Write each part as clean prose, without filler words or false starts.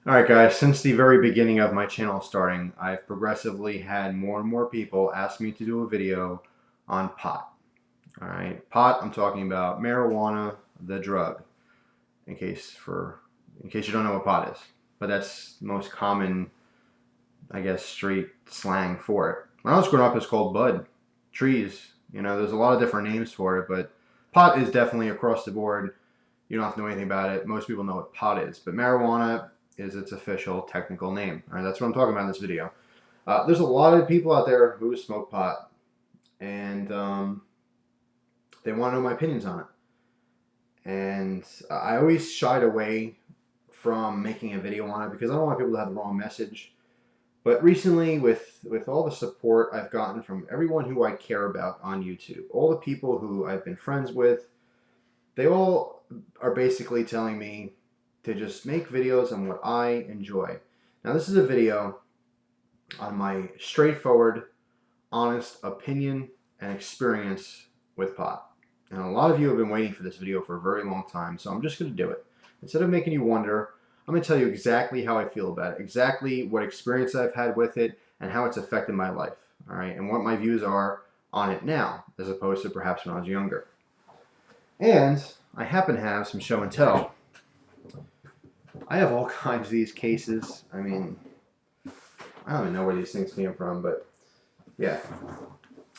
Alright guys, since the very beginning of my channel starting, I've progressively had more and more people ask me to do a video on pot. Alright, pot, I'm talking about marijuana, the drug, in case you don't know what pot is. But that's the most common, I guess, street slang for it. When I was growing up, it was called bud, trees. You know, there's a lot of different names for it, but pot is definitely across the board. You don't have to know anything about it. Most people know what pot is, but marijuana is its official technical name. All right, that's what I'm talking about in this video. There's a lot of people out there who smoke pot, and they want to know my opinions on it. And I always shied away from making a video on it because I don't want people to have the wrong message. But recently, with all the support I've gotten from everyone who I care about on YouTube, all the people who I've been friends with, they all are basically telling me to just make videos on what I enjoy. Now this is a video on my straightforward, honest opinion and experience with pot. And a lot of you have been waiting for this video for a very long time, so I'm just going to do it. Instead of making you wonder, I'm going to tell you exactly how I feel about it, exactly what experience I've had with it, and how it's affected my life. All right, and what my views are on it now, as opposed to perhaps when I was younger. And I happen to have some show and tell. I have all kinds of these cases. I mean, I don't even know where these things came from, but yeah.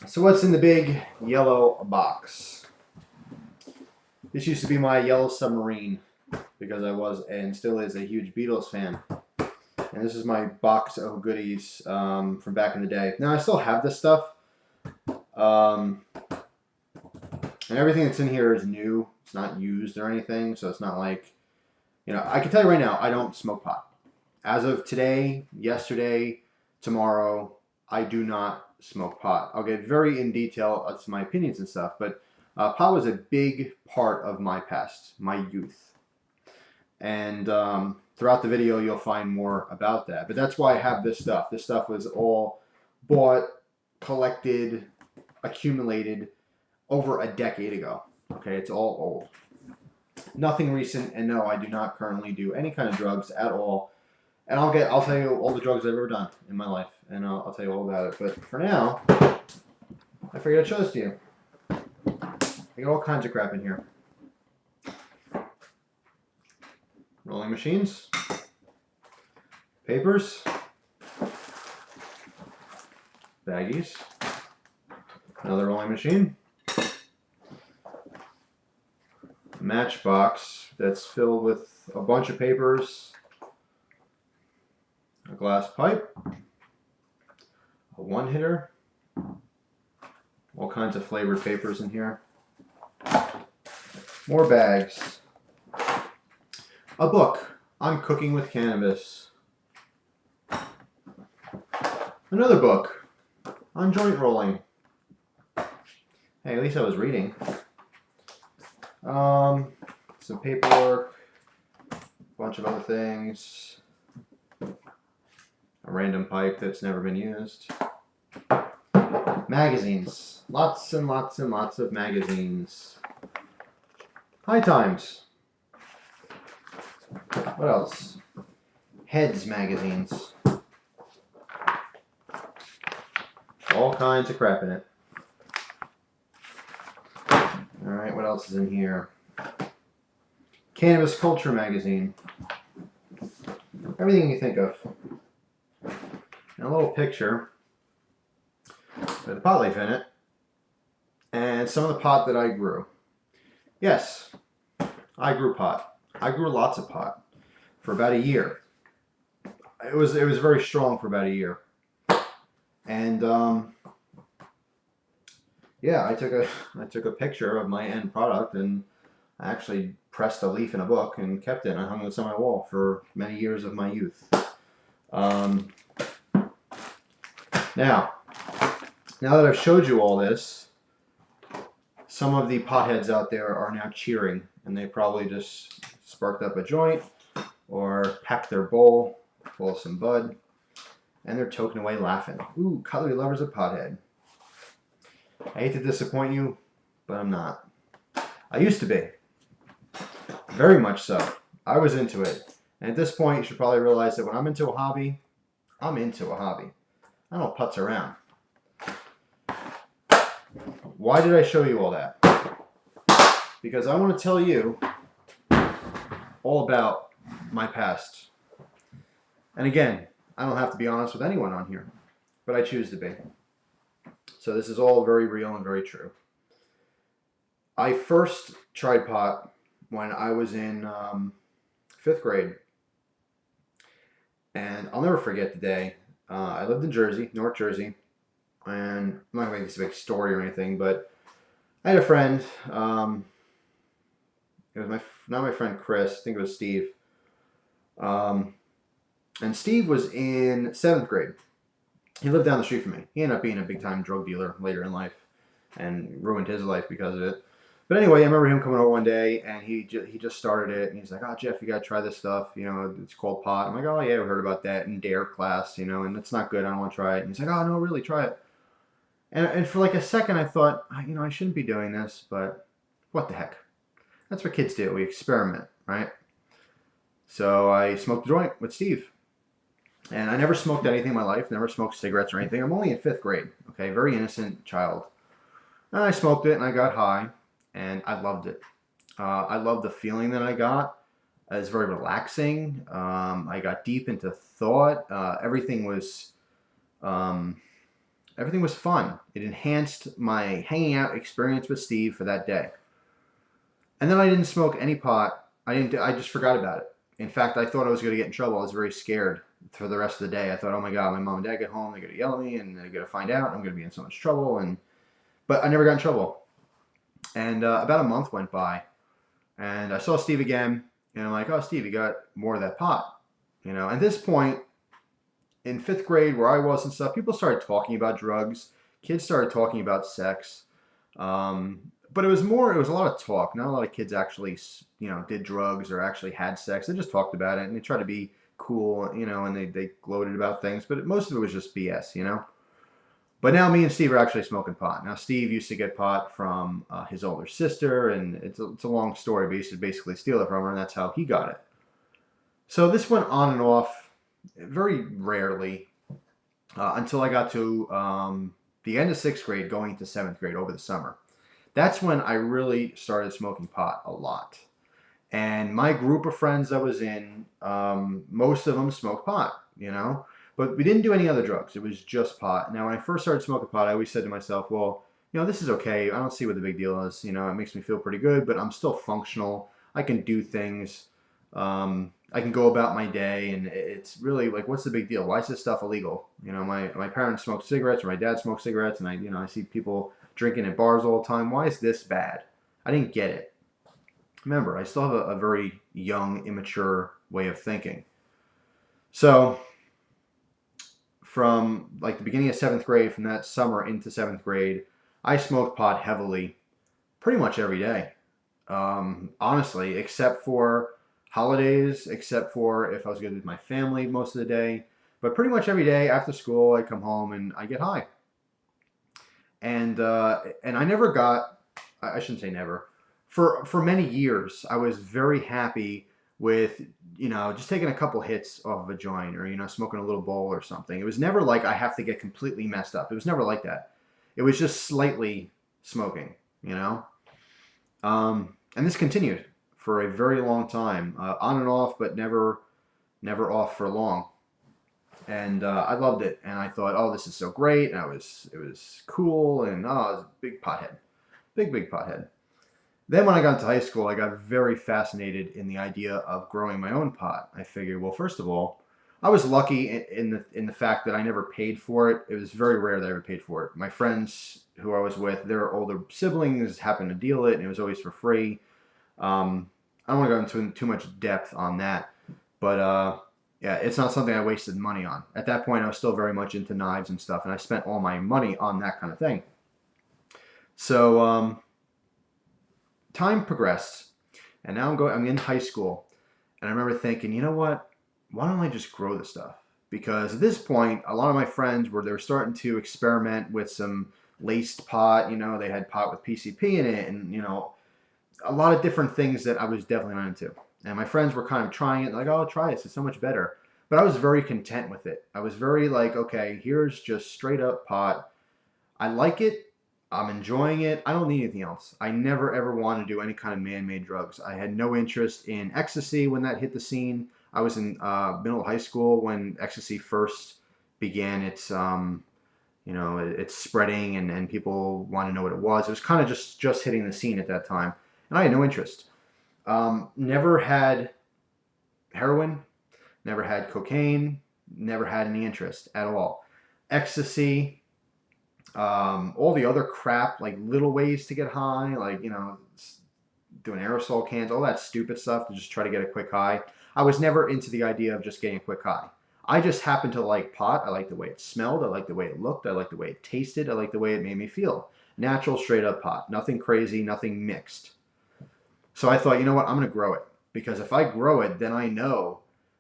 So what's in the big yellow box? This used to be my yellow submarine because I was and still is a huge Beatles fan. And this is my box of goodies from back in the day. Now I still have this stuff. And everything that's in here is new. It's not used or anything, so it's not like, you know, I can tell you right now, I don't smoke pot. As of today, yesterday, tomorrow, I do not smoke pot. I'll get very in detail as to my opinions and stuff, but pot was a big part of my past, my youth. And throughout the video, you'll find more about that. But that's why I have this stuff. This stuff was all bought, collected, accumulated over a decade ago. Okay, it's all old. Nothing recent, and no, I do not currently do any kind of drugs at all. And I'll tell you all the drugs I've ever done in my life, and I'll tell you all about it. But for now, I figured I'd show this to you. I got all kinds of crap in here. Rolling machines, papers, baggies, another rolling machine, matchbox that's filled with a bunch of papers, a glass pipe, a one-hitter, all kinds of flavored papers in here, more bags, a book on cooking with cannabis, another book on joint rolling. Hey, at least I was reading. Some paperwork, a bunch of other things, a random pipe that's never been used, magazines, lots and lots and lots of magazines, High Times, what else, Heads magazines, all kinds of crap in it. Alright, what else is in here? Cannabis Culture magazine. Everything you think of. And a little picture with a pot leaf in it. And some of the pot that I grew. Yes, I grew pot. I grew lots of pot for about a year. It was very strong for about a year. And yeah, I took a picture of my end product, and I actually pressed a leaf in a book and kept it, and I hung this on my wall for many years of my youth. Now that I've showed you all this, some of the potheads out there are now cheering, and they probably just sparked up a joint or packed their bowl full of some bud, and they're toking away laughing. Ooh, Cutlery Lover's a pothead. I hate to disappoint you, but I'm not. I used to be. Very much so. I was into it. And at this point, you should probably realize that when I'm into a hobby, I'm into a hobby. I don't putz around. Why did I show you all that? Because I want to tell you all about my past. And again, I don't have to be honest with anyone on here, but I choose to be. So this is all very real and very true. I first tried pot when I was in 5th grade. And I'll never forget the day. I lived in Jersey, North Jersey. And I'm not going to make this a big story or anything, but I had a friend. It was not my friend Chris. I think it was Steve. And Steve was in 7th grade. He lived down the street from me. He ended up being a big-time drug dealer later in life and ruined his life because of it. But anyway, I remember him coming over one day, and he just started it, and he's like, "Oh, Jeff, you got to try this stuff. You know, it's called pot." I'm like, "Oh, yeah, we heard about that in DARE class, you know, and it's not good. I don't want to try it." And he's like, "Oh, no, really, try it." And for like a second, I thought, you know, I shouldn't be doing this, but what the heck? That's what kids do. We experiment, right? So I smoked a joint with Steve. And I never smoked anything in my life, never smoked cigarettes or anything. I'm only in 5th grade, okay? Very innocent child. And I smoked it, and I got high, and I loved it. I loved the feeling that I got. It was very relaxing. I got deep into thought. Everything was fun. It enhanced my hanging out experience with Steve for that day. And then I didn't smoke any pot. I just forgot about it. In fact, I thought I was going to get in trouble. I was very scared for the rest of the day. I thought, oh my God, my mom and dad get home, they're going to yell at me, and they're going to find out. I'm going to be in so much trouble. But I never got in trouble. And about a month went by, and I saw Steve again, and I'm like, "Oh, Steve, you got more of that pot," you know. At this point, in 5th grade, where I was and stuff, people started talking about drugs. Kids started talking about sex. But it was a lot of talk. Not a lot of kids actually, you know, did drugs or actually had sex. They just talked about it, and they tried to be cool, you know, and they gloated about things. But most of it was just BS, you know. But now me and Steve are actually smoking pot. Now Steve used to get pot from his older sister, and it's a long story, but he used to basically steal it from her, and that's how he got it. So this went on and off very rarely until I got to the end of 6th grade, going into 7th grade over the summer. That's when I really started smoking pot a lot. And my group of friends I was in, most of them smoked pot, you know. But we didn't do any other drugs. It was just pot. Now, when I first started smoking pot, I always said to myself, well, you know, this is okay. I don't see what the big deal is. You know, it makes me feel pretty good, but I'm still functional. I can do things. I can go about my day, and it's really like, what's the big deal? Why is this stuff illegal? You know, my parents smoke cigarettes, or my dad smokes cigarettes, and I see people drinking at bars all the time. Why is this bad? I didn't get it. Remember, I still have a very young, immature way of thinking. So from like the beginning of 7th grade, from that summer into 7th grade, I smoked pot heavily pretty much every day. Honestly, except for holidays, except for if I was good with my family most of the day. But pretty much every day after school, I come home and I get high. And I never got, I shouldn't say never, for many years, I was very happy with, you know, just taking a couple hits off of a joint, or, you know, smoking a little bowl or something. It was never like I have to get completely messed up. It was never like that. It was just slightly smoking, you know. And this continued for a very long time, on and off, but never off for long. And I loved it, and I thought, oh, this is so great, and it was cool, and I was a big pothead, big pothead. Then when I got into high school, I got very fascinated in the idea of growing my own pot. I figured, well, first of all, I was lucky in the fact that I never paid for it. It was very rare that I ever paid for it. My friends who I was with, their older siblings happened to deal it, and it was always for free. I don't want to go into too much depth on that, but yeah, it's not something I wasted money on. At that point, I was still very much into knives and stuff, and I spent all my money on that kind of thing. So time progressed, and now I'm in high school, and I remember thinking, you know what? Why don't I just grow this stuff? Because at this point, a lot of my friends they were starting to experiment with some laced pot. You know, they had pot with PCP in it, and, you know, a lot of different things that I was definitely not into. And my friends were kind of trying it, like, oh, try this, it's so much better. But I was very content with it. I was very like, okay, here's just straight up pot. I like it. I'm enjoying it. I don't need anything else. I never ever wanted to do any kind of man-made drugs. I had no interest in ecstasy when that hit the scene. I was in middle high school when ecstasy first began its it's spreading, and people want to know what it was. It was kind of just hitting the scene at that time, and I had no interest. Never had heroin, never had cocaine, never had any interest at all. Ecstasy, all the other crap, like little ways to get high, like, doing aerosol cans, all that stupid stuff to just try to get a quick high. I was never into the idea of just getting a quick high. I just happened to like pot. I liked the way it smelled. I liked the way it looked. I liked the way it tasted. I liked the way it made me feel. Natural, straight up pot. Nothing crazy, nothing mixed. So I thought, you know what? I'm going to grow it. Because if I grow it, then I know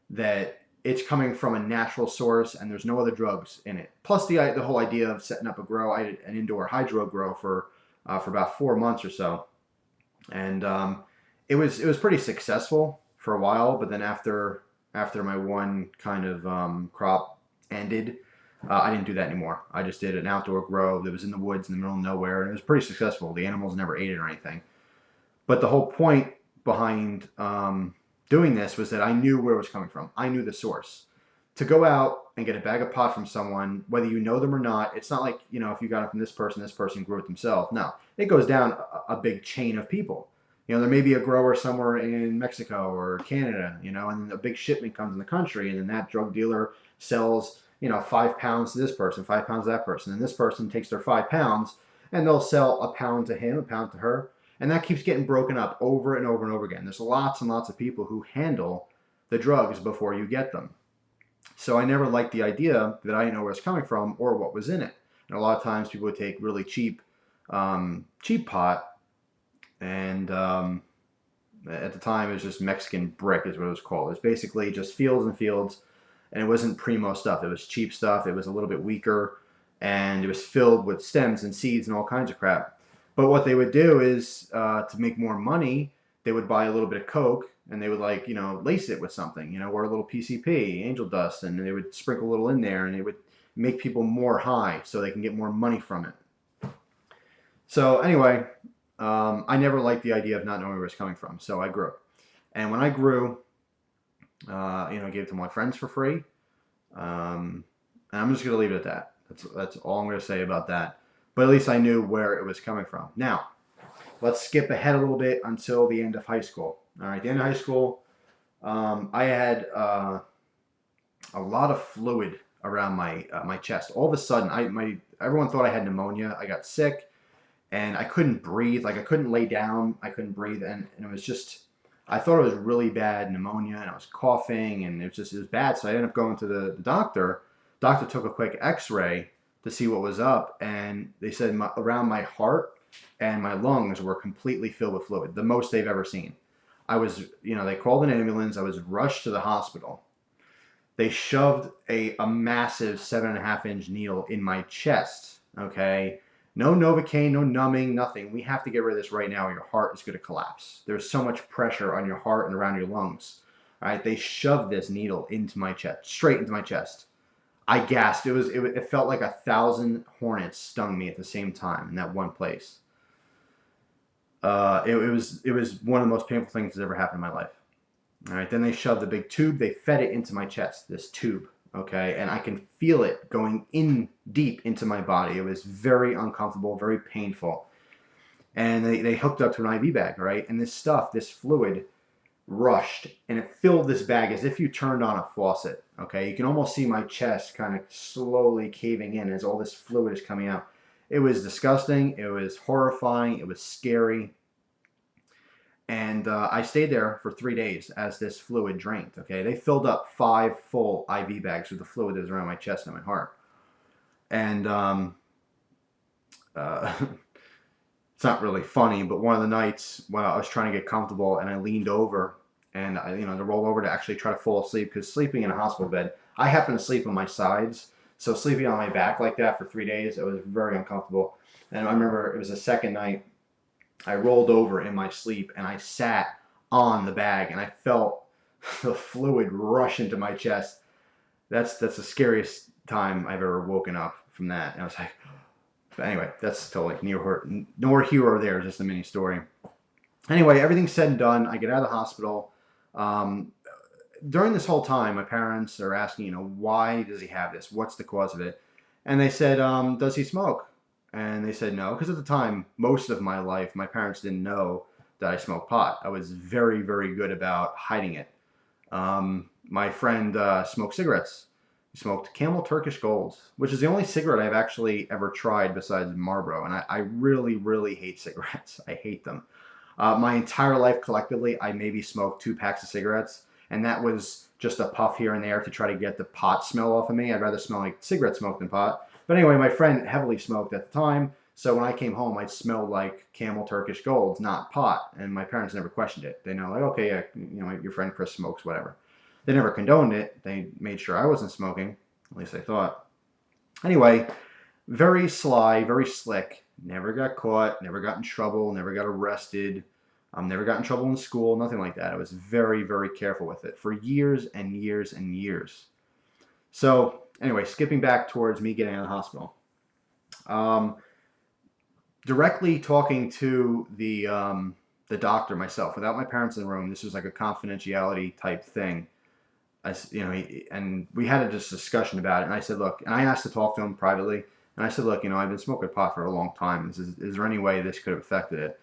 that it's coming from a natural source and there's no other drugs in it. Plus the whole idea of setting up a grow. I did an indoor hydro grow for about 4 months or so. And it was pretty successful for a while, but then after my one kind of crop ended, I didn't do that anymore. I just did an outdoor grow that was in the woods in the middle of nowhere, and it was pretty successful. The animals never ate it or anything. But the whole point behind doing this was that I knew where it was coming from. I knew the source. To go out and get a bag of pot from someone, whether you know them or not, it's not like, if you got it from this person grew it themselves. No, it goes down a big chain of people. There may be a grower somewhere in Mexico or Canada, and a big shipment comes in the country, and then that drug dealer sells, 5 pounds to this person, 5 pounds to that person, and this person takes their 5 pounds, and they'll sell a pound to him, a pound to her, and that keeps getting broken up over and over and over again. There's lots and lots of people who handle the drugs before you get them. So I never liked the idea that I didn't know where it's coming from or what was in it. And a lot of times people would take really cheap pot, and at the time it was just Mexican brick is what it was called. It was basically just fields and fields, and it wasn't primo stuff. It was cheap stuff. It was a little bit weaker, and it was filled with stems and seeds and all kinds of crap. But what they would do is, to make more money, they would buy a little bit of Coke, and they would lace it with something, or a little PCP, angel dust, and they would sprinkle a little in there, and it would make people more high so they can get more money from it. So anyway, I never liked the idea of not knowing where it's coming from, so I grew. And when I grew, I gave it to my friends for free, and I'm just going to leave it at that. That's all I'm going to say about that. But at least I knew where it was coming from. Now, let's skip ahead a little bit until the end of high school. All right, the end of high school, I had a lot of fluid around my chest. All of a sudden, everyone thought I had pneumonia. I got sick, and I couldn't breathe. Like, I couldn't lay down. I couldn't breathe, and it was just, I thought it was really bad pneumonia, and I was coughing, and it was bad. So I ended up going to the doctor. Doctor took a quick X-ray to see what was up, and they said around my heart and my lungs were completely filled with fluid, the most they've ever seen. I was, they called an ambulance. I was rushed to the hospital. They shoved a massive 7.5-inch needle in my chest, okay? No Novocaine, no numbing, nothing. We have to get rid of this right now or your heart is going to collapse. There's so much pressure on your heart and around your lungs. All right, they shoved this needle into my chest, straight into my chest. I gasped. It felt like 1,000 hornets stung me at the same time in that one place. It was one of the most painful things that's ever happened in my life. All right, then they shoved the big tube. They fed it into my chest, this tube, okay? And I can feel it going in deep into my body. It was very uncomfortable, very painful. And they hooked up to an IV bag, right? And this fluid, rushed, and it filled this bag as if you turned on a faucet, okay? You can almost see my chest kind of slowly caving in as all this fluid is coming out. It was disgusting. It was horrifying. It was scary. And I stayed there for 3 days as this fluid drained, okay? They filled up 5 full IV bags with the fluid that was around my chest and my heart. And it's not really funny, but one of the nights when I was trying to get comfortable and I leaned over and to roll over to actually try to fall asleep, because sleeping in a hospital bed, I happen to sleep on my sides. So sleeping on my back like that for 3 days, it was very uncomfortable. And I remember it was the second night, I rolled over in my sleep and I sat on the bag, and I felt the fluid rush into my chest. That's the scariest time I've ever woken up from that. And I was like, but anyway, that's totally nor here or there, just a mini story. Anyway, everything's said and done. I get out of the hospital. Um, During this whole time, my parents are asking, why does he have this? What's the cause of it? And they said, does he smoke? And they said no, because at the time, most of my life, my parents didn't know that I smoked pot. I was very, very good about hiding it. My friend smoked cigarettes. He smoked Camel Turkish Golds, which is the only cigarette I've actually ever tried besides Marlboro. And I really, really hate cigarettes. I hate them. My entire life collectively, I maybe smoked 2 packs of cigarettes, and that was just a puff here and there to try to get the pot smell off of me. I'd rather smell like cigarette smoke than pot. But anyway, my friend heavily smoked at the time, so when I came home, I'd smell like Camel Turkish Golds, not pot. And my parents never questioned it. They know, like, okay, yeah, your friend Chris smokes, whatever. They never condoned it. They made sure I wasn't smoking, at least they thought. Anyway, very sly, very slick. Never got caught, never got in trouble, never got arrested. Never got in trouble in school, nothing like that. I was very, very careful with it for years and years and years. So anyway, skipping back towards me getting out of the hospital. Directly talking to the doctor myself, without my parents in the room. This was like a confidentiality type thing. And we had a discussion about it. And I said, look, and I asked to talk to him privately. And I said, look, I've been smoking pot for a long time. Is there any way this could have affected it?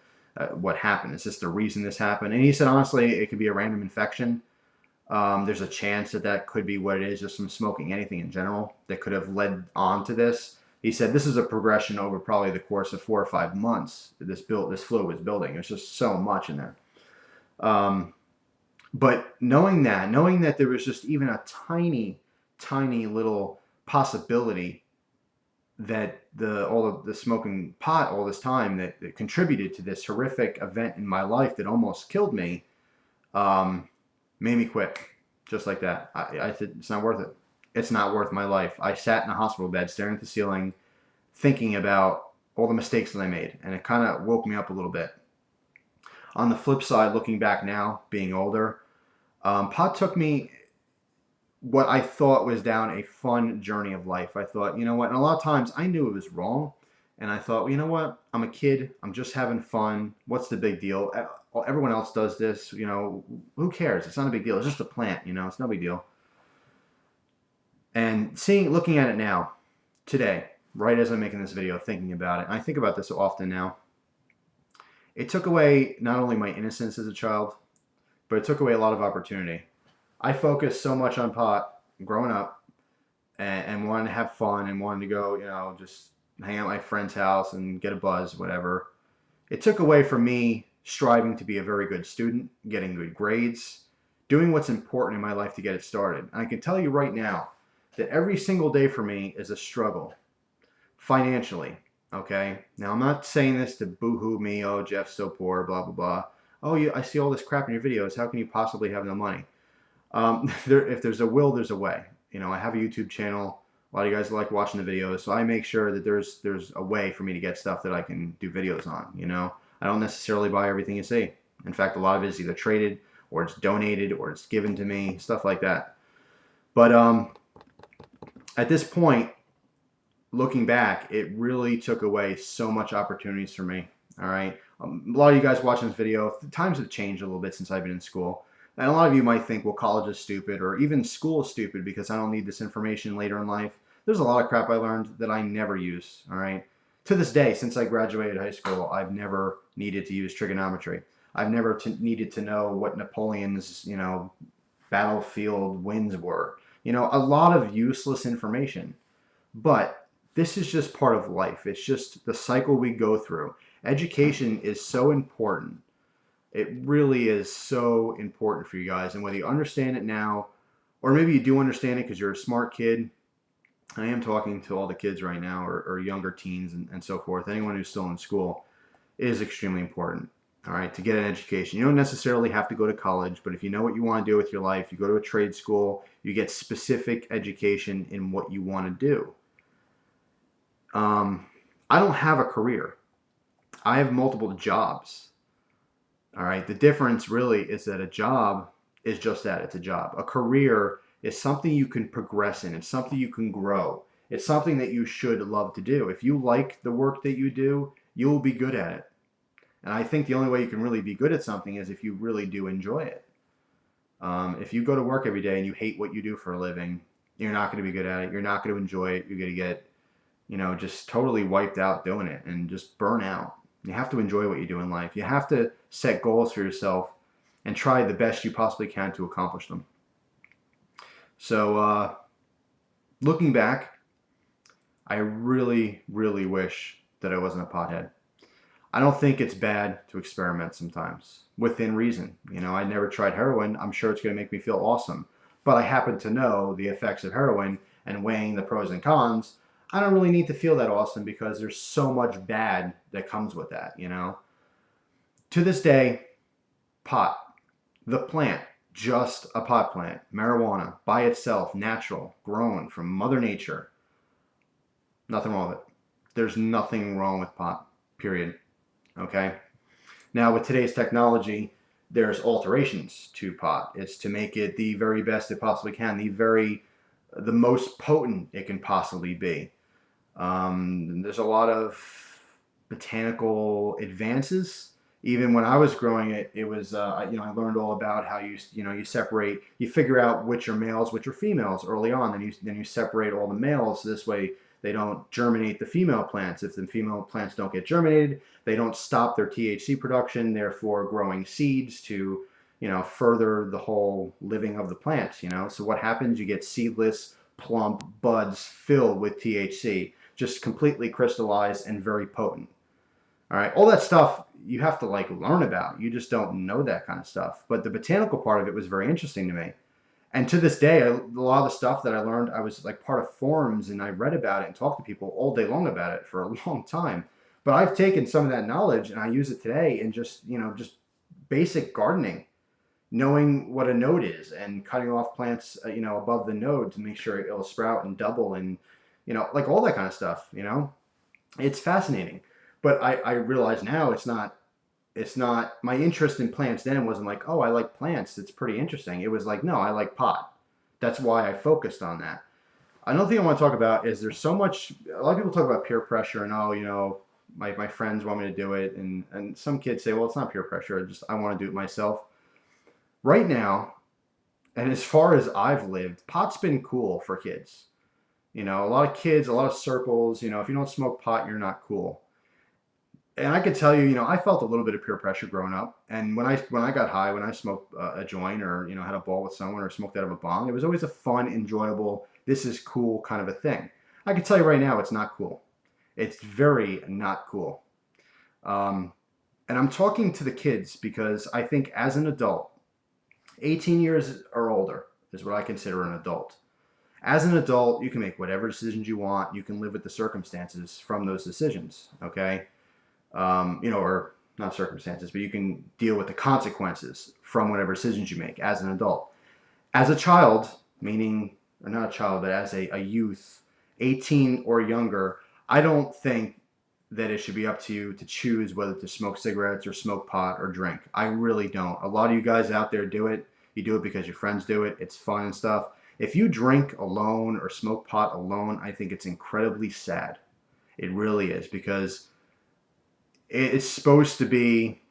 What happened? Is this the reason this happened? And he said, honestly, it could be a random infection. There's a chance that could be what it is, just from smoking anything in general that could have led on to this. He said this is a progression over probably the course of 4 or 5 months that this fluid was building. There's just so much in there. But knowing that there was just even a tiny, tiny little possibility that all of the smoking pot all this time that contributed to this horrific event in my life that almost killed me, made me quit. Just like that. I said, it's not worth it. It's not worth my life. I sat in a hospital bed staring at the ceiling, thinking about all the mistakes that I made, and it kind of woke me up a little bit. On the flip side, looking back now, being older, pot took me what I thought was down a fun journey of life. I thought, you know what, and a lot of times I knew it was wrong, and I thought, well, you know what, I'm a kid, I'm just having fun, what's the big deal? Everyone else does this, who cares? It's not a big deal, it's just a plant, it's no big deal. And looking at it now, today, right as I'm making this video, thinking about it, and I think about this often now, it took away not only my innocence as a child, but it took away a lot of opportunity. I focused so much on pot growing up and wanted to have fun and wanted to go, just hang out at my friend's house and get a buzz, whatever. It took away from me striving to be a very good student, getting good grades, doing what's important in my life to get it started. And I can tell you right now that every single day for me is a struggle financially. Okay? Now, I'm not saying this to boo-hoo me, oh, Jeff's so poor, blah, blah, blah. Oh, I see all this crap in your videos. How can you possibly have no money? If there's a will, there's a way. I have a YouTube channel. A lot of you guys like watching the videos, so I make sure that there's a way for me to get stuff that I can do videos on. I don't necessarily buy everything you see. In fact, a lot of it is either traded, or it's donated, or it's given to me, stuff like that. But at this point, looking back, it really took away so much opportunities for me. All right, a lot of you guys watching this video, times have changed a little bit since I've been in school. And a lot of you might think, well, college is stupid, or even school is stupid because I don't need this information later in life. There's a lot of crap I learned that I never use, all right? To this day, since I graduated high school, I've never needed to use trigonometry. I've never needed to know what Napoleon's, battlefield wins were. A lot of useless information. But this is just part of life. It's just the cycle we go through. Education is so important. It really is so important for you guys. And whether you understand it now, or maybe you do understand it because you're a smart kid. I am talking to all the kids right now, or younger teens and so forth. Anyone who's still in school, it is extremely important, all right, to get an education. You don't necessarily have to go to college, but if you know what you want to do with your life, you go to a trade school, you get specific education in what you want to do. I don't have a career. I have multiple jobs. All right. The difference really is that a job is just that. It's a job. A career is something you can progress in. It's something you can grow. It's something that you should love to do. If you like the work that you do, you will be good at it. And I think the only way you can really be good at something is if you really do enjoy it. If you go to work every day and you hate what you do for a living, you're not going to be good at it. You're not going to enjoy it. You're going to get, just totally wiped out doing it and just burn out. You have to enjoy what you do in life. You have to set goals for yourself and try the best you possibly can to accomplish them. So, looking back, I really, really wish that I wasn't a pothead. I don't think it's bad to experiment sometimes within reason. I never tried heroin. I'm sure it's going to make me feel awesome. But I happen to know the effects of heroin and weighing the pros and cons. I don't really need to feel that awesome because there's so much bad that comes with that. To this day, pot, the plant, just a pot plant, marijuana by itself, natural, grown from Mother Nature. Nothing wrong with it. There's nothing wrong with pot, period. Okay. Now with today's technology, there's alterations to pot. It's to make it the very best it possibly can, the most potent it can possibly be. There's a lot of botanical advances. Even when I was growing it, it was I learned all about how you separate, you figure out which are males, which are females early on. Then you separate all the males, so this way they don't germinate the female plants. If the female plants don't get germinated, they don't stop their THC production, therefore growing seeds to, further the whole living of the plants, So what happens? You get seedless, plump buds filled with THC, just completely crystallized and very potent. All right, all that stuff you have to learn about. You just don't know that kind of stuff. But the botanical part of it was very interesting to me. And to this day, a lot of the stuff that I learned, I was part of forums and I read about it and talked to people all day long about it for a long time. But I've taken some of that knowledge and I use it today in just basic gardening, knowing what a node is and cutting off plants, above the node to make sure it'll sprout and double and, all that kind of stuff, It's fascinating. But I realize now it's not my interest in plants then wasn't oh, I like plants, it's pretty interesting. It was no, I like pot. That's why I focused on that. Another thing I want to talk about is there's so much, a lot of people talk about peer pressure and my friends want me to do it, and some kids say, well, it's not peer pressure, I want to do it myself. Right now, and as far as I've lived, pot's been cool for kids. A lot of kids, a lot of circles, if you don't smoke pot, you're not cool. And I could tell you, I felt a little bit of peer pressure growing up. And when I got high, when I smoked a joint or, had a ball with someone or smoked out of a bong, it was always a fun, enjoyable, this is cool kind of a thing. I can tell you right now, it's not cool. It's very not cool. And I'm talking to the kids because I think as an adult, 18 years or older is what I consider an adult. As an adult, you can make whatever decisions you want. You can live with the circumstances from those decisions, okay? Or not circumstances, but you can deal with the consequences from whatever decisions you make as an adult. As a child, or not a child, but as a youth, 18 or younger, I don't think that it should be up to you to choose whether to smoke cigarettes or smoke pot or drink. I really don't. A lot of you guys out there do it. You do it because your friends do it. It's fun and stuff. If you drink alone or smoke pot alone, I think it's incredibly sad. It really is, because it's supposed to be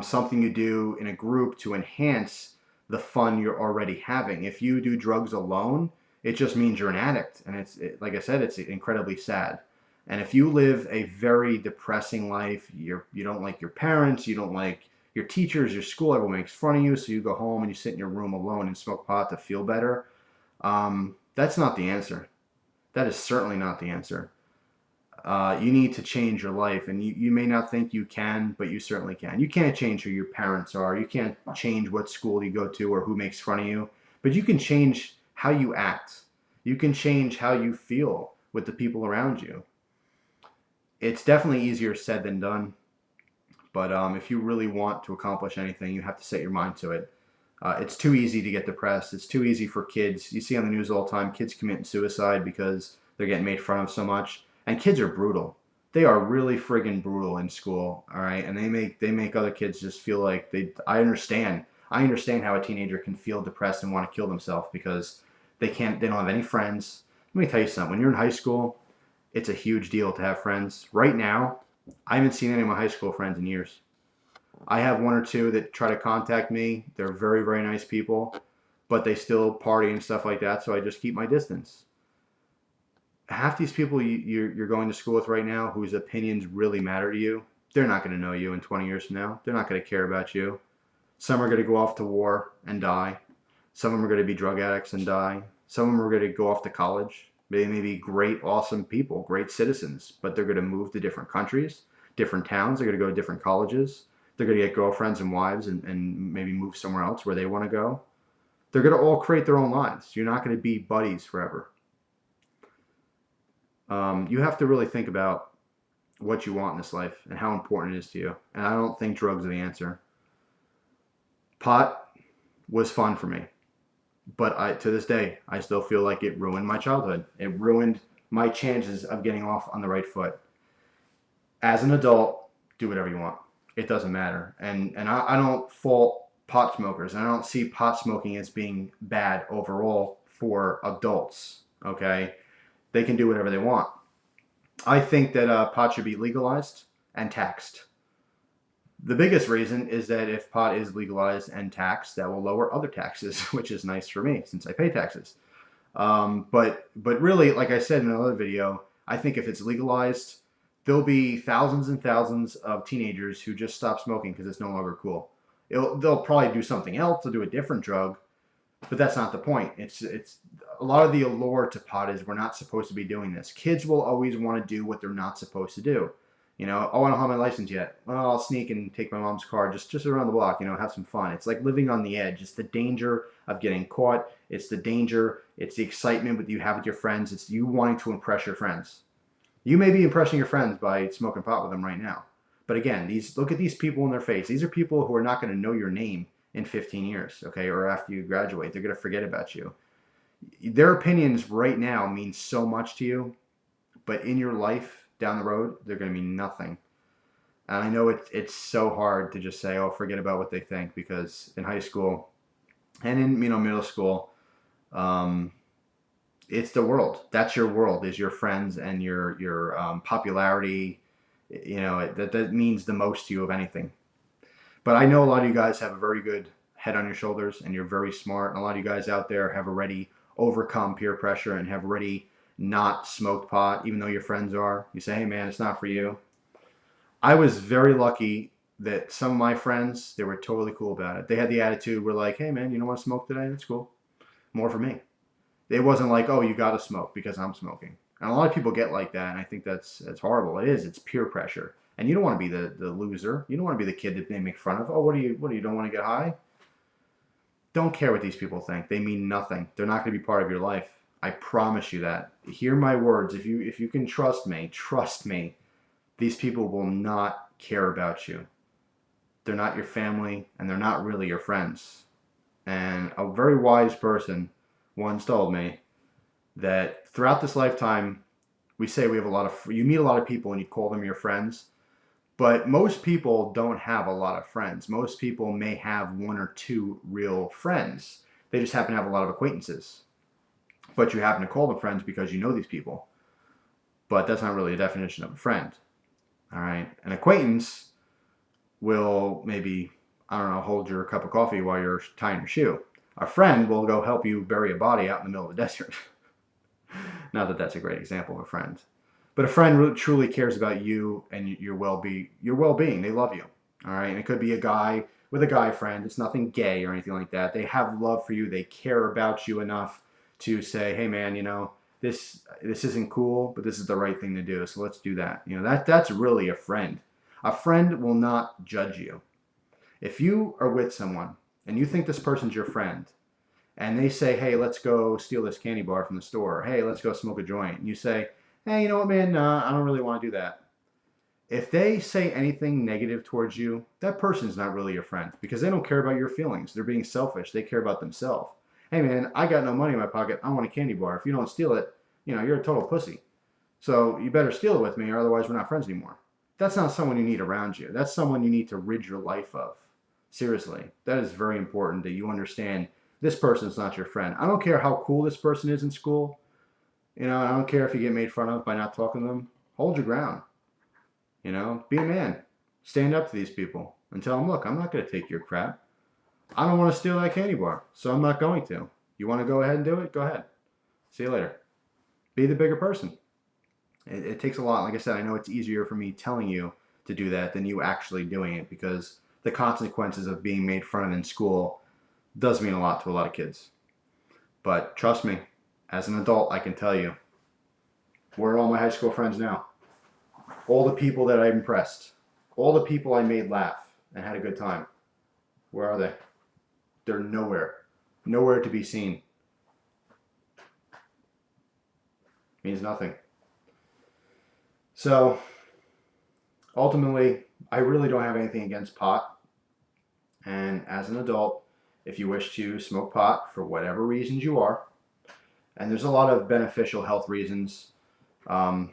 something you do in a group to enhance the fun you're already having. If you do drugs alone, it just means you're an addict. And like I said, it's incredibly sad. And if you live a very depressing life, you don't like your parents, you don't like your teachers, your school, everyone makes fun of you, so you go home and you sit in your room alone and smoke pot to feel better, that's not the answer. That is certainly not the answer. You need to change your life, and you may not think you can, but you certainly can. You can't change who your parents are. You can't change what school you go to or who makes fun of you, but you can change how you act. You can change how you feel with the people around you. It's definitely easier said than done, but if you really want to accomplish anything, you have to set your mind to it. It's too easy to get depressed. It's too easy for kids. You see on the news all the time, kids committing suicide because they're getting made fun of so much. And kids are brutal. They are really friggin' brutal in school, all right? And they make other kids just feel like they. I understand how a teenager can feel depressed and want to kill themselves because they don't have any friends. Let me tell you something. When you're in high school, it's a huge deal to have friends. Right now, I haven't seen any of my high school friends in years. I have one or two that try to contact me. They're very, very nice people, but they still party and stuff like that, so I just keep my distance. Half these people you're going to school with right now whose opinions really matter to you, they're not going to know you in 20 years from now. They're not going to care about you. Some are going to go off to war and die. Some of them are going to be drug addicts and die. Some of them are going to go off to college. They may be great, awesome people, great citizens, but they're going to move to different countries, different towns. They're going to go to different colleges. They're going to get girlfriends and wives and maybe move somewhere else where they want to go. They're going to all create their own lives. You're not going to be buddies forever. You have to really think about what you want in this life and how important it is to you. And I don't think drugs are the answer. Pot was fun for me, but to this day, I still feel like it ruined my childhood. It ruined my chances of getting off on the right foot. As an adult, do whatever you want. It doesn't matter. And I don't fault pot smokers. And I don't see pot smoking as being bad overall for adults. Okay? They can do whatever they want. I think that pot should be legalized and taxed. The biggest reason is that if pot is legalized and taxed, that will lower other taxes, which is nice for me since I pay taxes. But really, like I said in another video, I think if it's legalized, there'll be thousands and thousands of teenagers who just stop smoking because it's no longer cool. They'll probably do something else. They'll do a different drug, but that's not the point. It's a lot of the allure to pot is we're not supposed to be doing this. Kids will always want to do what they're not supposed to do. You know, oh, I don't have my license yet. Well, I'll sneak and take my mom's car just around the block, have some fun. It's like living on the edge. It's the danger of getting caught. It's the danger. It's the excitement that you have with your friends. It's you wanting to impress your friends. You may be impressing your friends by smoking pot with them right now. But again, look at these people in their face. These are people who are not going to know your name in 15 years, okay, or after you graduate. They're going to forget about you. Their opinions right now mean so much to you, but in your life down the road, they're going to mean nothing. And I know it's so hard to just say, oh, forget about what they think, because in high school and in middle school, it's the world. That's your world, is your friends and your popularity. That means the most to you of anything. But I know a lot of you guys have a very good head on your shoulders, and you're very smart. And a lot of you guys out there have already overcome peer pressure and have already not smoked pot, even though your friends are. You say, hey man, it's not for you. I was very lucky that some of my friends, they were totally cool about it. They had the attitude, we're like, hey man, you don't want to smoke today? That's cool. More for me. It wasn't like, oh, you got to smoke because I'm smoking. And a lot of people get like that, and I think that's horrible. It is. It's peer pressure. And you don't want to be the loser. You don't want to be the kid that they make fun of. Oh, what do you don't want to get high? Don't care what these people think. They mean nothing. They're not going to be part of your life. I promise you that. Hear my words. If you can trust me, these people will not care about you. They're not your family, and they're not really your friends. And a very wise person once told me that throughout this lifetime, we say we have you meet a lot of people and you call them your friends, but most people don't have a lot of friends. Most people may have one or two real friends. They just happen to have a lot of acquaintances. But you happen to call them friends because you know these people. But that's not really a definition of a friend. All right? An acquaintance will maybe, hold your cup of coffee while you're tying your shoe. A friend will go help you bury a body out in the middle of the desert. Not that that's a great example of a friend. But a friend really, truly cares about you and your well-being. They love you. All right? And it could be a guy with a guy friend. It's nothing gay or anything like that. They have love for you. They care about you enough to say, hey man, this isn't cool, but this is the right thing to do, so let's do that. That's really a friend. A friend will not judge you. If you are with someone and you think this person's your friend, and they say, hey, let's go steal this candy bar from the store, hey, let's go smoke a joint, and you say, hey, you know what, man, I don't really want to do that. If they say anything negative towards you, that person's not really your friend, because they don't care about your feelings. They're being selfish. They care about themselves. Hey man, I got no money in my pocket. I want a candy bar. If you don't steal it, you're a total pussy. So you better steal it with me, or otherwise we're not friends anymore. That's not someone you need around you. That's someone you need to rid your life of. Seriously, that is very important that you understand this person's not your friend. I don't care how cool this person is in school. I don't care if you get made fun of by not talking to them. Hold your ground. Be a man. Stand up to these people and tell them, look, I'm not going to take your crap. I don't want to steal that candy bar, so I'm not going to. You want to go ahead and do it? Go ahead. See you later. Be the bigger person. It takes a lot. Like I said, I know it's easier for me telling you to do that than you actually doing it, because the consequences of being made fun of in school does mean a lot to a lot of kids. But trust me, as an adult, I can tell you, where are all my high school friends now? All the people that I impressed, all the people I made laugh and had a good time, where are they? They're nowhere. Nowhere to be seen. Means nothing. So, ultimately, I really don't have anything against pot. And as an adult, if you wish to smoke pot for whatever reasons you are, and there's a lot of beneficial health reasons. More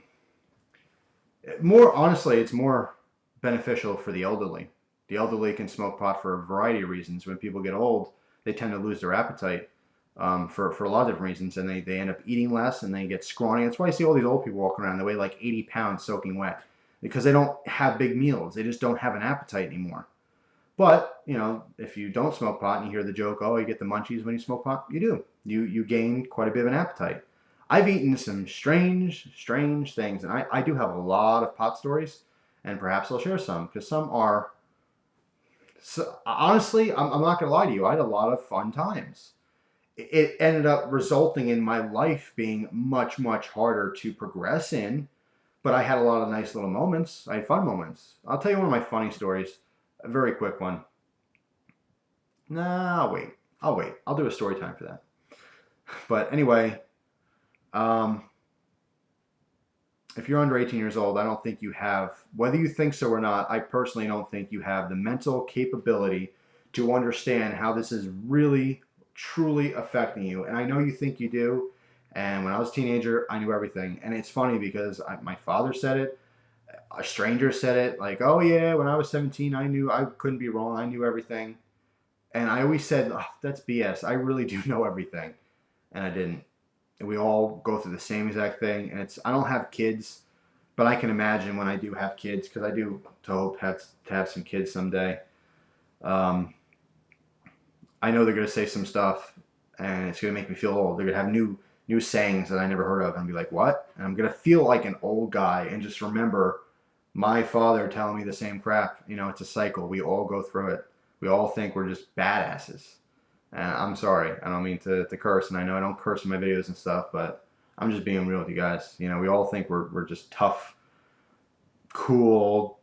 honestly, it's more beneficial for the elderly. The elderly can smoke pot for a variety of reasons. When people get old, they tend to lose their appetite for a lot of different reasons, and they end up eating less and they get scrawny. That's why I see all these old people walking around. They weigh like 80 pounds soaking wet because they don't have big meals. They just don't have an appetite anymore. But, if you don't smoke pot and you hear the joke, oh, you get the munchies when you smoke pot, you do. You gain quite a bit of an appetite. I've eaten some strange things, and I do have a lot of pot stories, and perhaps I'll share some, because some are, so, honestly, I'm not going to lie to you, I had a lot of fun times. It ended up resulting in my life being much, much harder to progress in, but I had a lot of nice little moments. I had fun moments. I'll tell you one of my funny stories. A very quick one. Nah, I'll wait. I'll do a story time for that. But anyway, if you're under 18 years old, I don't think you have, whether you think so or not, I personally don't think you have the mental capability to understand how this is really, truly affecting you. And I know you think you do. And when I was a teenager, I knew everything. And it's funny because my father said it. A stranger said it, like, oh yeah, when I was 17, I knew I couldn't be wrong. I knew everything. And I always said, oh, that's BS. I really do know everything. And I didn't. And we all go through the same exact thing. And I don't have kids, but I can imagine when I do have kids, because I do hope to have some kids someday. I know they're going to say some stuff and it's going to make me feel old. They're going to have new sayings that I never heard of and be like, what? And I'm going to feel like an old guy and just remember my father telling me the same crap. It's a cycle. We all go through it. We all think we're just badasses. And I'm sorry. I don't mean to curse. And I know I don't curse in my videos and stuff, but I'm just being real with you guys. We all think we're just tough, cool,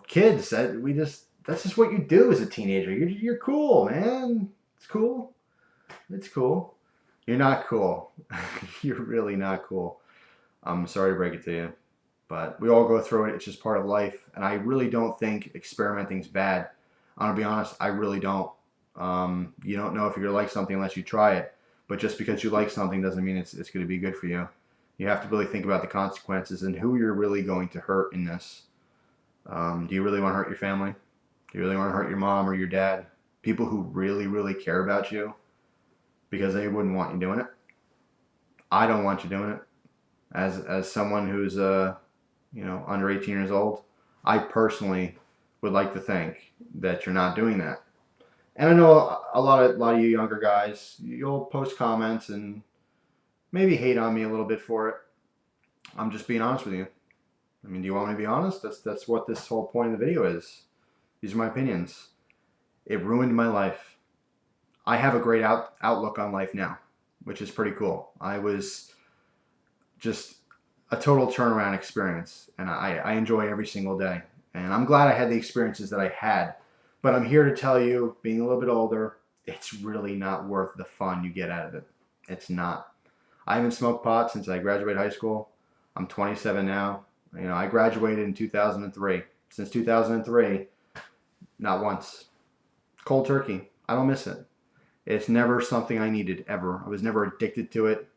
kids. That's just what you do as a teenager. You're cool, man. It's cool. It's cool. You're not cool. You're really not cool. I'm sorry to break it to you. But we all go through it. It's just part of life. And I really don't think experimenting's bad. I'm going to be honest, I really don't. You don't know if you're going to like something unless you try it. But just because you like something doesn't mean it's going to be good for you. You have to really think about the consequences and who you're really going to hurt in this. Do you really want to hurt your family? Do you really want to hurt your mom or your dad? People who really, really care about you because they wouldn't want you doing it. I don't want you doing it. As someone who's under 18 years old, I personally would like to think that you're not doing that. And I know a lot of you younger guys, you'll post comments and maybe hate on me a little bit for it. I'm just being honest with you. I mean, do you want me to be honest? That's what this whole point of the video is. These are my opinions. It ruined my life. I have a great outlook on life now, which is pretty cool. I was just a total turnaround experience, and I enjoy every single day. And I'm glad I had the experiences that I had. But I'm here to tell you, being a little bit older, it's really not worth the fun you get out of it. It's not. I haven't smoked pot since I graduated high school. I'm 27 now. I graduated in 2003. Since 2003, not once. Cold turkey. I don't miss it. It's never something I needed, ever. I was never addicted to it.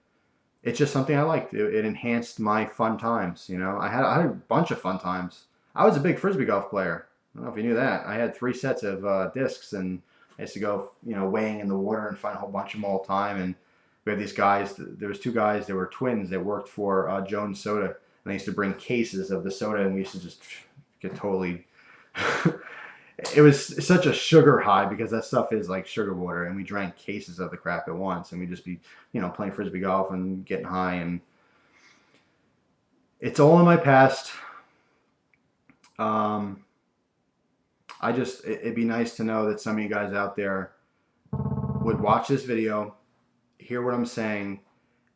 it's just something I liked. It enhanced my fun times. You know, I had a bunch of fun times. I was a big frisbee golf player. I don't know if you knew that. I had 3 sets of discs, and I used to go, weighing in the water and find a whole bunch of them all the time. And we had these guys. There was 2 guys. They were twins. That worked for Jones Soda, and they used to bring cases of the soda, and we used to just get totally. It was such a sugar high because that stuff is like sugar water, and we drank cases of the crap at once, and we'd just be, playing frisbee golf and getting high, and it's all in my past. Um, it'd be nice to know that some of you guys out there would watch this video, hear what I'm saying,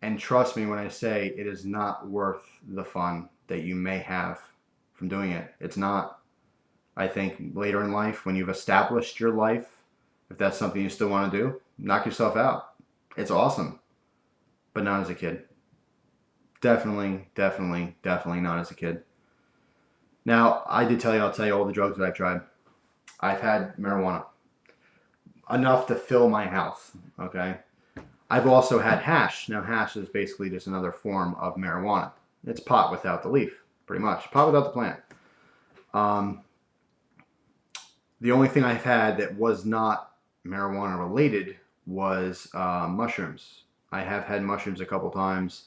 and trust me when I say it is not worth the fun that you may have from doing it. It's not. I think later in life, when you've established your life, if that's something you still want to do, knock yourself out. It's awesome, but not as a kid. Definitely, definitely, definitely not as a kid. Now, I'll tell you all the drugs that I've tried. I've had marijuana. Enough to fill my house, okay? I've also had hash. Now, hash is basically just another form of marijuana. It's pot without the leaf, pretty much. Pot without the plant. The only thing I've had that was not marijuana related was mushrooms. I have had mushrooms a couple times.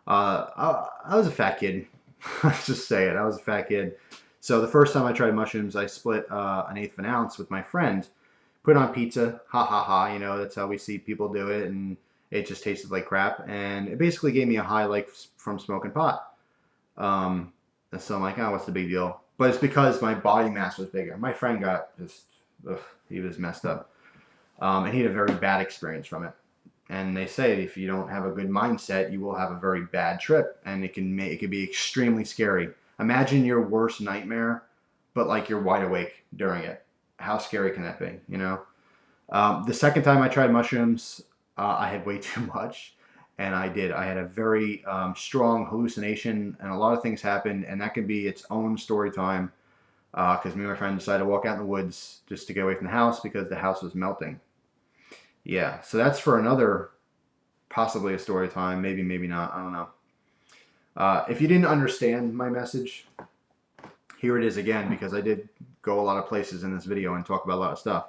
I was a fat kid. Let's just say it. I was a fat kid. So the first time I tried mushrooms, I split an eighth of an ounce with my friend, put it on pizza. Ha ha ha. That's how we see people do it. And it just tasted like crap. And it basically gave me a high like from smoking pot. And so I'm like, oh, what's the big deal? But it's because my body mass was bigger. My friend got he was messed up. And he had a very bad experience from it. And they say if you don't have a good mindset, you will have a very bad trip. And it can be extremely scary. Imagine your worst nightmare, but like you're wide awake during it. How scary can that be, The second time I tried mushrooms, I had way too much. And I had a very strong hallucination, and a lot of things happened, and that can be its own story time. Because me and my friend decided to walk out in the woods just to get away from the house because the house was melting. Yeah, so that's for another, possibly a story time, maybe not, I don't know. If you didn't understand my message, here it is again, because I did go a lot of places in this video and talk about a lot of stuff.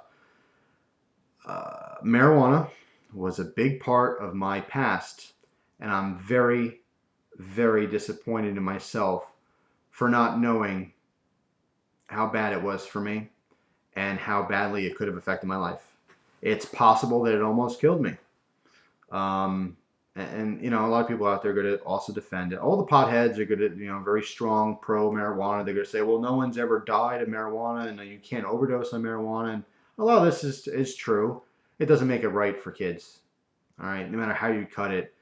Marijuana was a big part of my past, and I'm very, very disappointed in myself for not knowing how bad it was for me and how badly it could have affected my life. It's possible that it almost killed me. And a lot of people out there are going to also defend it. All the potheads are going to, very strong pro marijuana. They're going to say, well, no one's ever died of marijuana, and you can't overdose on marijuana. And a lot of this is true. It doesn't make it right for kids. All right, no matter how you cut it,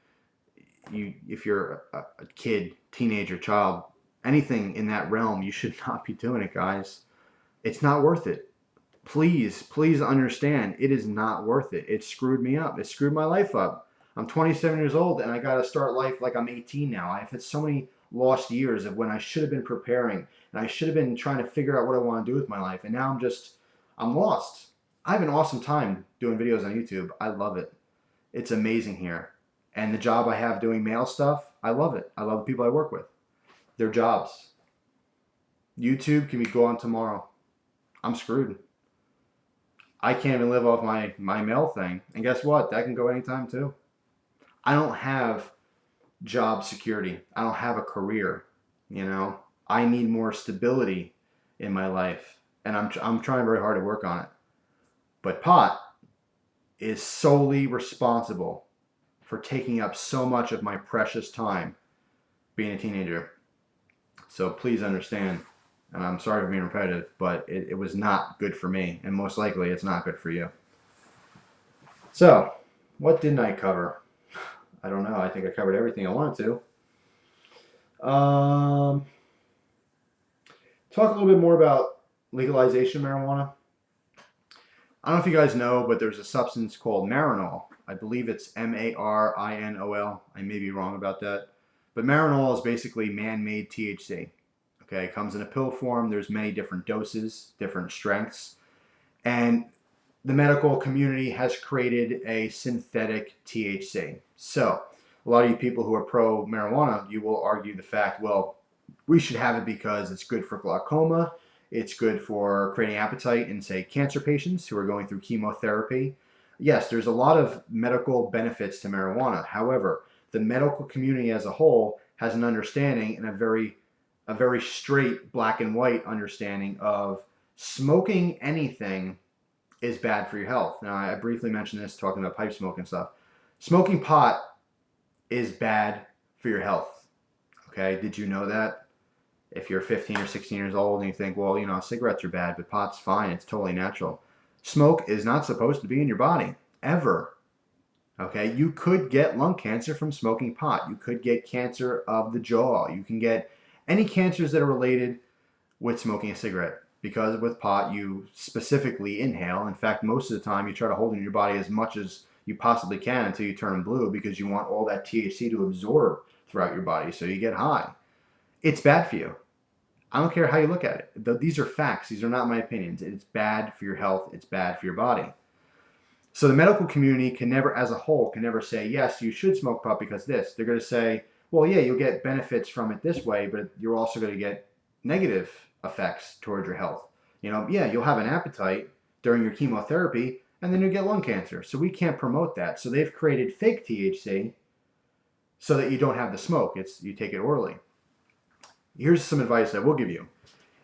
if you're a kid, teenager, child, anything in that realm, you should not be doing it, guys. It's not worth it. Please understand, it is not worth it. It screwed me up. It screwed my life up. I'm 27 years old, and I got to start life like I'm 18 now. I've had so many lost years of when I should have been preparing, and I should have been trying to figure out what I want to do with my life, and now I'm lost. I have an awesome time doing videos on YouTube. I love it. It's amazing here. And the job I have doing mail stuff, I love it. I love the people I work with. Their jobs. YouTube can be gone tomorrow. I'm screwed. I can't even live off my mail thing. And guess what? That can go anytime too. I don't have job security. I don't have a career. I need more stability in my life. And I'm trying very hard to work on it. But pot is solely responsible for taking up so much of my precious time being a teenager. So please understand, and I'm sorry for being repetitive, but it was not good for me, and most likely it's not good for you. So, what didn't I cover? I don't know. I think I covered everything I wanted to. Talk a little bit more about legalization of marijuana. I don't know if you guys know, but there's a substance called Marinol. I believe it's Marinol. I may be wrong about that. But Marinol is basically man-made THC. Okay, it comes in a pill form. There's many different doses, different strengths. And the medical community has created a synthetic THC. So, a lot of you people who are pro marijuana, you will argue the fact, well, we should have it because it's good for glaucoma, it's good for creating appetite in, say, cancer patients who are going through chemotherapy. Yes, there's a lot of medical benefits to marijuana. However, the medical community as a whole has an understanding and a very straight black and white understanding of smoking anything is bad for your health. Now, I briefly mentioned this talking about pipe smoke and stuff. Smoking pot is bad for your health. Okay, did you know that? If you're 15 or 16 years old and you think, well, you know, cigarettes are bad, but pot's fine, it's totally natural. Smoke is not supposed to be in your body, ever. Okay, you could get lung cancer from smoking pot. You could get cancer of the jaw. You can get any cancers that are related with smoking a cigarette, because with pot you specifically inhale. In fact, most of the time you try to hold it in your body as much as you possibly can until you turn blue, because you want all that THC to absorb throughout your body so you get high. It's bad for you. I don't care how you look at it. These are facts. These are not my opinions. It's bad for your health. It's bad for your body. So the medical community can never, as a whole, can never say, yes, you should smoke pot because this. They're going to say, well, yeah, you'll get benefits from it this way, but you're also going to get negative effects towards your health. You know, yeah, you'll have an appetite during your chemotherapy, and then you'll get lung cancer. So we can't promote that. So they've created fake THC so that you don't have the smoke. You take it orally. Here's some advice I will give you.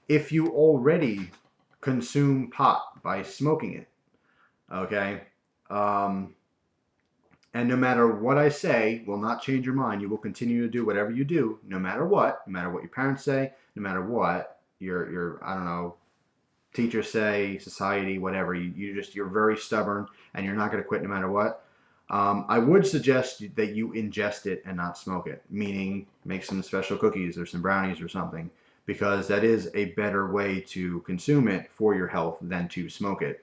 If you already consume pot by smoking it, okay, and no matter what I say will not change your mind. You will continue to do whatever you do, no matter what your parents say, no matter what your I don't know, teachers say, society, whatever. You're very stubborn and you're not going to quit no matter what. I would suggest that you ingest it and not smoke it, meaning make some special cookies or some brownies or something, because that is a better way to consume it for your health than to smoke it.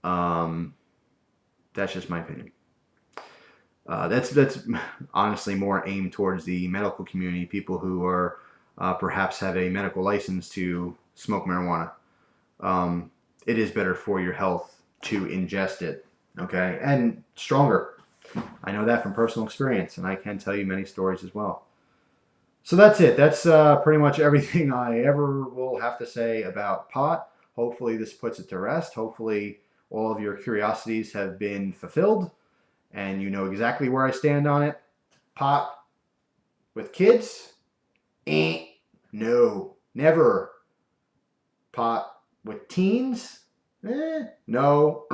That's just my opinion. That's honestly more aimed towards the medical community, people who are perhaps have a medical license to smoke marijuana. It is better for your health to ingest it, okay, and stronger. I know that from personal experience, and I can tell you many stories as well. So that's it. That's pretty much everything I ever will have to say about pot. Hopefully this puts it to rest. Hopefully all of your curiosities have been fulfilled, and you know exactly where I stand on it. Pot with kids? No, never. Pot with teens? No,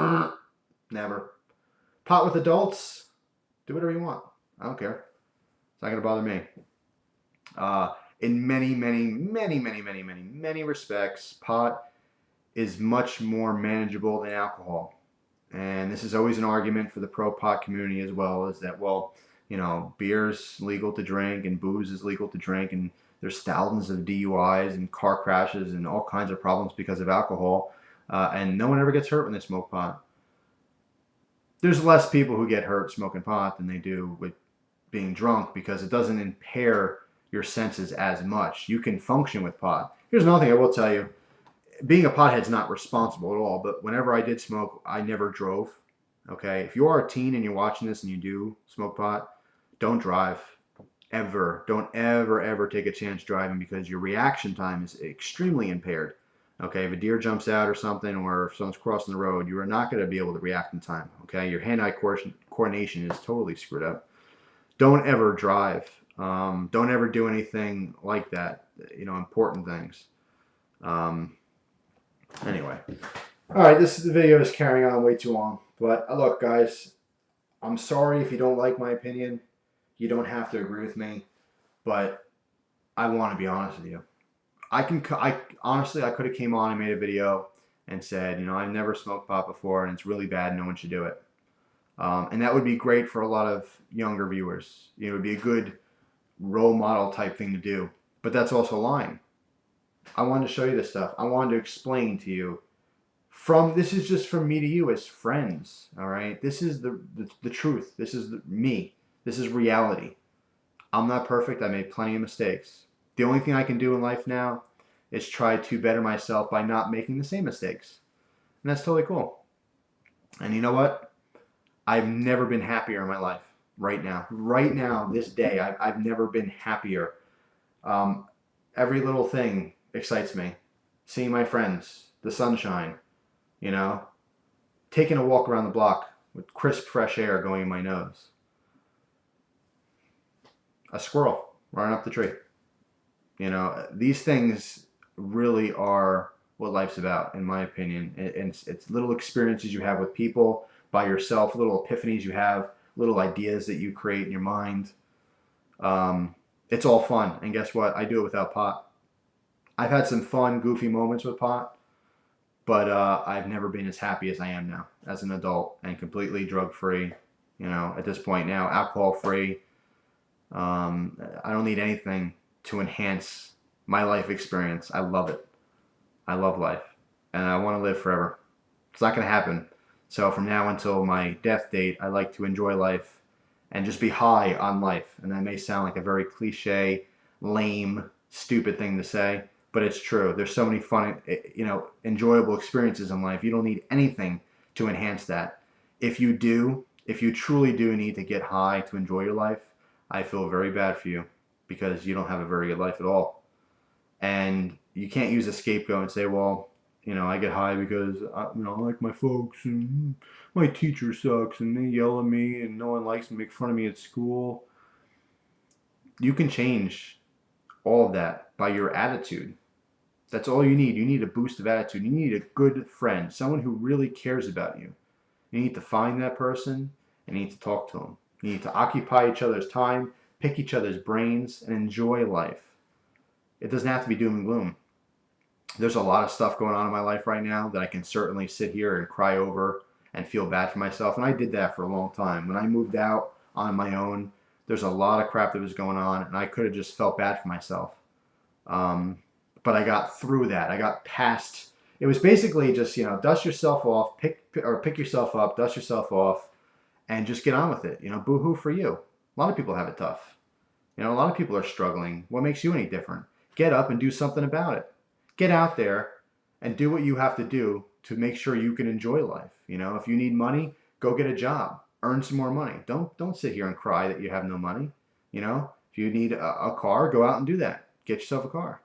never. Pot with adults? Do whatever you want. I don't care. It's not going to bother me. In many respects, pot is much more manageable than alcohol. And this is always an argument for the pro-pot community as well, is that, well, you know, beer's legal to drink and booze is legal to drink, and there's thousands of DUIs and car crashes and all kinds of problems because of alcohol, and no one ever gets hurt when they smoke pot. There's less people who get hurt smoking pot than they do with being drunk, because it doesn't impair your senses as much. You can function with pot. Here's another thing I will tell you. Being a pothead's not responsible at all, but whenever I did smoke, I never drove. Okay? If you are a teen and you're watching this and you do smoke pot, don't drive. Ever. Don't ever take a chance driving, because your reaction time is extremely impaired. Okay, if a deer jumps out or something, or if someone's crossing the road, you are not going to be able to react in time. Okay, your hand-eye coordination is totally screwed up. Don't ever drive. Don't ever do anything like that. You know, important things. Anyway, all right. This video is carrying on way too long. But look, guys, I'm sorry if you don't like my opinion. You don't have to agree with me, but I want to be honest with you. Honestly, I could have came on and made a video and said, you know, I've never smoked pot before and it's really bad. No one should do it. And that would be great for a lot of younger viewers. You know, it would be a good role model type thing to do. But that's also lying. I wanted to show you this stuff. I wanted to explain to you this is just from me to you as friends. All right. This is the truth. This is me. This is reality. I'm not perfect. I made plenty of mistakes. The only thing I can do in life now is try to better myself by not making the same mistakes. And that's totally cool. And you know what? I've never been happier in my life. right now. Right now, this day, I've never been happier. Every little thing excites me. Seeing my friends, the sunshine, you know, taking a walk around the block with crisp, fresh air going in my nose. A squirrel running up the tree. You know, these things really are what life's about, in my opinion. It's little experiences you have with people, by yourself, little epiphanies you have, little ideas that you create in your mind. It's all fun. And guess what? I do it without pot. I've had some fun, goofy moments with pot, but I've never been as happy as I am now as an adult and completely drug-free. You know, at this point now, alcohol-free. I don't need anything to enhance my life experience. I love it. I love life, and I want to live forever. It's not going to happen. So from now until my death date, I like to enjoy life and just be high on life. And that may sound like a very cliche, lame, stupid thing to say, but it's true. There's so many fun, enjoyable experiences in life. You don't need anything to enhance that. If you truly do need to get high to enjoy your life, I feel very bad for you, because you don't have a very good life at all. And you can't use a scapegoat and say, well, I get high because I like my folks, and my teacher sucks and they yell at me and no one likes me, make fun of me at school. You can change all of that by your attitude. That's all you need. You need a boost of attitude. You need a good friend, someone who really cares about you. You need to find that person and you need to talk to them. You need to occupy each other's time, pick each other's brains, and enjoy life. It doesn't have to be doom and gloom. There's a lot of stuff going on in my life right now that I can certainly sit here and cry over and feel bad for myself. And I did that for a long time. When I moved out on my own, there's a lot of crap that was going on, and I could have just felt bad for myself. But I got through that. I got past. It was basically just, dust yourself off, pick yourself up, dust yourself off, and just get on with it. Boo-hoo for you. A lot of people have it tough. A lot of people are struggling. What makes you any different? Get up and do something about it. Get out there and do what you have to do to make sure you can enjoy life. If you need money, go get a job. Earn some more money. Don't sit here and cry that you have no money. If you need a car, go out and do that. Get yourself a car.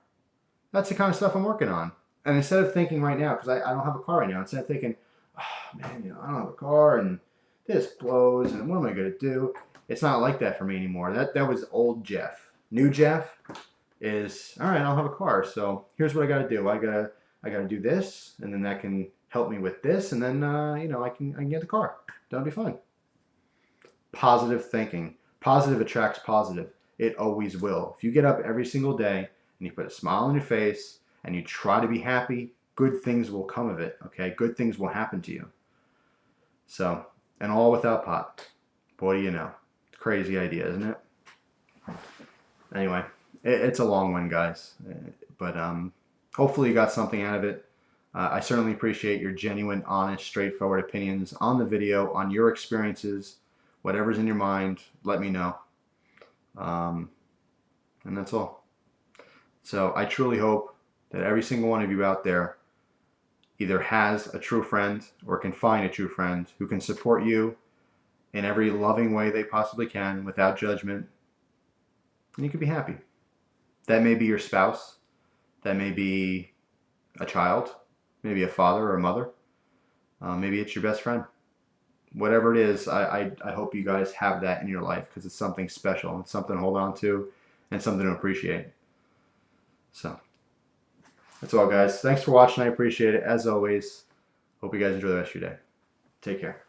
That's the kind of stuff I'm working on. And instead of thinking right now, because I don't have a car right now, instead of thinking, oh man, I don't have a car and this blows and what am I going to do? It's not like that for me anymore. That was old Jeff. New Jeff is, all right, I don't have a car, so here's what I got to do. I gotta do this, and then that can help me with this, and then I can get the car. That'll be fun. Positive thinking. Positive attracts positive. It always will. If you get up every single day and you put a smile on your face and you try to be happy, good things will come of it. Okay, good things will happen to you. So, and all without pot. Boy, do you know. Crazy idea, isn't it? Anyway, it's a long one, guys. But hopefully you got something out of it. I certainly appreciate your genuine, honest, straightforward opinions on the video, on your experiences. Whatever's in your mind, let me know. And that's all. So I truly hope that every single one of you out there either has a true friend or can find a true friend who can support you in every loving way they possibly can without judgment. And you can be happy. That may be your spouse. That may be a child. Maybe a father or a mother. Maybe it's your best friend. Whatever it is, I hope you guys have that in your life, because it's something special. It's something to hold on to and something to appreciate. So, that's all, guys. Thanks for watching. I appreciate it. As always, hope you guys enjoy the rest of your day. Take care.